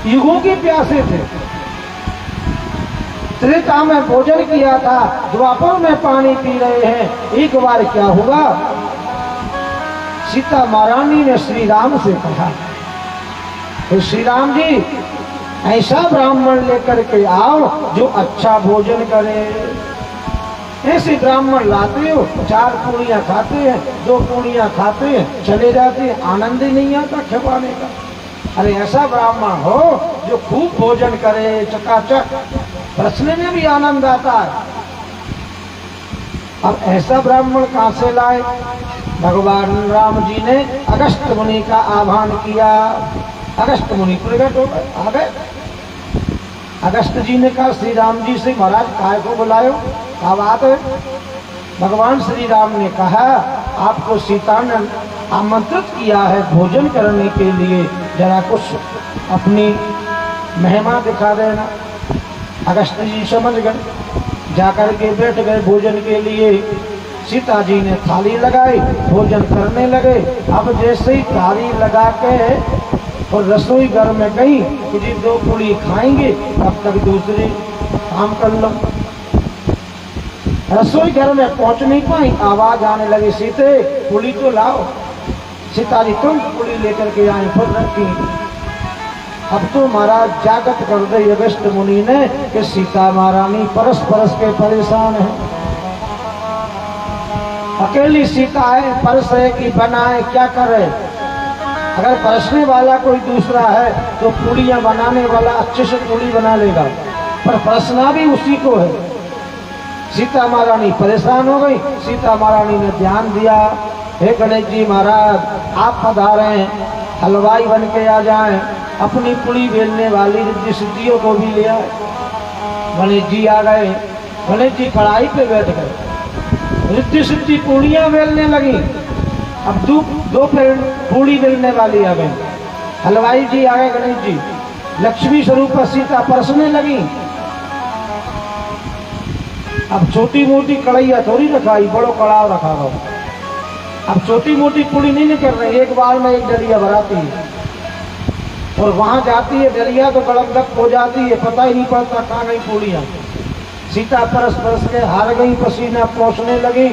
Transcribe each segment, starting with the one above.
युगों के प्यासे थे। त्रेता में भोजन किया था, द्वापर में पानी पी रहे हैं। एक बार क्या हुआ, सीता महारानी ने श्री राम से कहा, तो श्री राम जी ऐसा ब्राह्मण लेकर के आओ जो अच्छा भोजन करे। ऐसे ब्राह्मण लाते हो, 4 पूड़ियां खाते हैं, 2 पूड़ियां खाते हैं, चले जाते हैं, आनंद ही नहीं आता खिलाने का। अरे ऐसा ब्राह्मण हो जो खूब भोजन करे, चकाचक, बरसने में भी आनंद आता है। अब ऐसा ब्राह्मण कहां से लाए? भगवान राम जी ने अगस्त मुनि का आह्वान किया। अगस्त मुनि प्रकट हो गए, आ गए। अगस्त जी ने कहा श्री राम जी से, महाराज काय को बुलायो, क्या बात है? भगवान श्री राम ने कहा, आपको सीता ने आमंत्रित किया है भोजन करने के लिए, जरा कुछ अपनी महिमा दिखा देना। अगस्त जी समझ गए, जाकर के बैठ गए भोजन के लिए। सीता जी ने थाली लगाई, भोजन करने लगे। अब जैसे ही थाली लगा के और रसोई घर में गई कि जी 2 पूड़ी खाएंगे, तब तक दूसरे काम कर लो। रसोई घर में पहुंच नहीं पाई, आवाज आने लगी, सीते पूड़ी तो लाओ। सीता जी तुम पूड़ी लेकर के आई, खुद रखी। अब तो महाराज जागत कर दी अगस्त मुनि ने कि सीता महारानी परस परस के परेशान है। अकेली सीता है, परस है कि बनाए, क्या करे? अगर परसने वाला कोई दूसरा है तो पूड़ियां बनाने वाला अच्छे से पूड़ी बना लेगा, पर परसना भी उसी को है। सीता महारानी परेशान हो गई। सीता महारानी ने ध्यान दिया, हे गणेश जी महाराज आप पधारें, हलवाई बन के आ जाएं, अपनी पूड़ी बेलने वाली रिद्धि सिद्धियों को भी ले आए। गणेश जी आ गए। गणेश जी कढ़ाई पे बैठ गए, रिद्धि सिद्धि पूड़ियां बेलने लगी। अब 2 पूड़ी बेलने वाली आ गई। हलवाई जी आ गए, गणेश जी। लक्ष्मी स्वरूप सीता परसने लगी। अब छोटी मोटी कढ़ैया थोड़ी रखाई, बड़ो कड़ाव रखा गया। अब छोटी मोटी पूड़ी नहीं निकल रही, एक बार में एक डलिया भराती है और वहां जाती है डलिया तो गड़क हो जाती है, पता ही नहीं पड़ता कहाँ गई पूड़ियां। सीता परस परस के हार गई, पसीना पहुंचने लगी।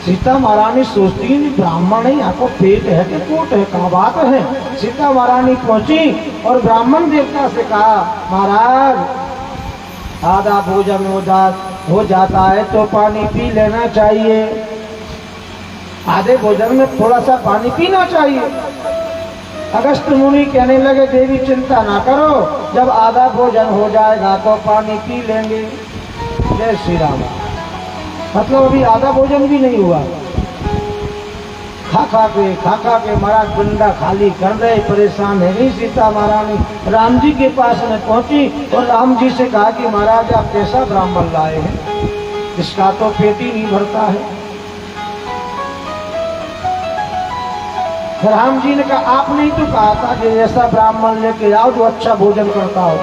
सीता महारानी सोचती है ब्राह्मण है, आपको पेट है कि कोट है, कहाँ बात है? सीता महारानी पहुंची और ब्राह्मण देवता से कहा, महाराज आधा भोजन हो जाता है तो पानी पी लेना चाहिए। आधे भोजन में थोड़ा सा पानी पीना चाहिए। अगस्त मुनि कहने लगे, देवी चिंता ना करो, जब आधा भोजन हो जाएगा तो पानी पी लेंगे। जय श्री राम। मतलब अभी आधा भोजन भी नहीं हुआ, खा खा के महाराज पिंडा खाली कर रहे, परेशान है गई सीता महारानी। राम जी के पास में पहुंची और राम जी से कहा कि महाराज आप कैसा ब्राह्मण लाए हैं, इसका तो पेट ही नहीं भरता है। राम जी ने कहा, आपने ही तो कहा था कि ऐसा ब्राह्मण लेके आओ जो अच्छा भोजन करता हो।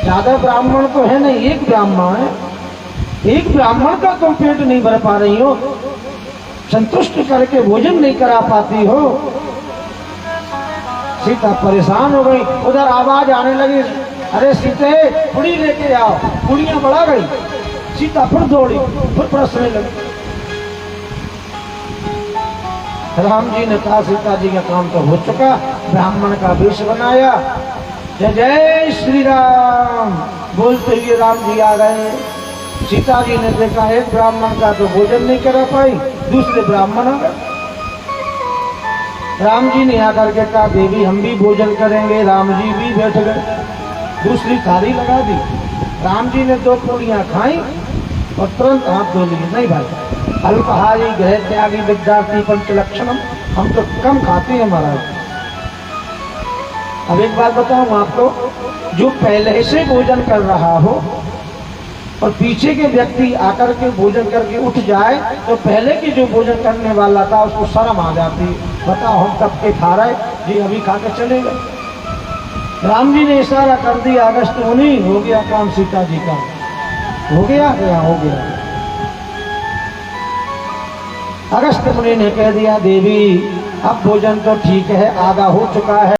ज्यादा ब्राह्मण तो है नहीं, एक ब्राह्मण है, एक ब्राह्मण का तुम पेट नहीं भर पा रही हो, संतुष्ट करके भोजन नहीं करा पाती हो। सीता परेशान हो गई। उधर आवाज आने लगी, अरे सीते पूड़ी लेके आओ। पूड़ियां बढ़ा गई। सीता फिर दौड़ी, फिर परसने लगी। राम जी ने कहा, सीता जी का काम तो हो चुका, ब्राह्मण का वेश बनाया। जय जय श्री राम बोलते हुए राम जी आ गए। सीता जी ने देखा एक ब्राह्मण का तो भोजन नहीं करा पाई, दूसरे ब्राह्मण आ गए। राम जी ने आकर के कहा, देवी हम भी भोजन करेंगे। राम जी भी बैठ गए, दूसरी थाली लगा दी। राम जी ने 2 पूड़ियां खाई और तुरंत हाथ धो लिए। नहीं भाई, अल्पहारी गृह त्यागी विद्यार्थी पंच लक्षणम, हम तो कम खाते हैं महाराज। अब एक बात बताऊं आपको, जो पहले से भोजन कर रहा हो और पीछे के व्यक्ति आकर के भोजन करके उठ जाए तो पहले की जो भोजन करने वाला था उसको शर्म आ जाती, बताओ हम कब के खा रहे जी, अभी खा के चले गए। राम जी ने इशारा कर दिया, अगस्त मुनि हो गया काम सीता जी का, हो गया। अगस्त्य मुनि ने कह दिया देवी अब भोजन तो ठीक है, आधा हो चुका है।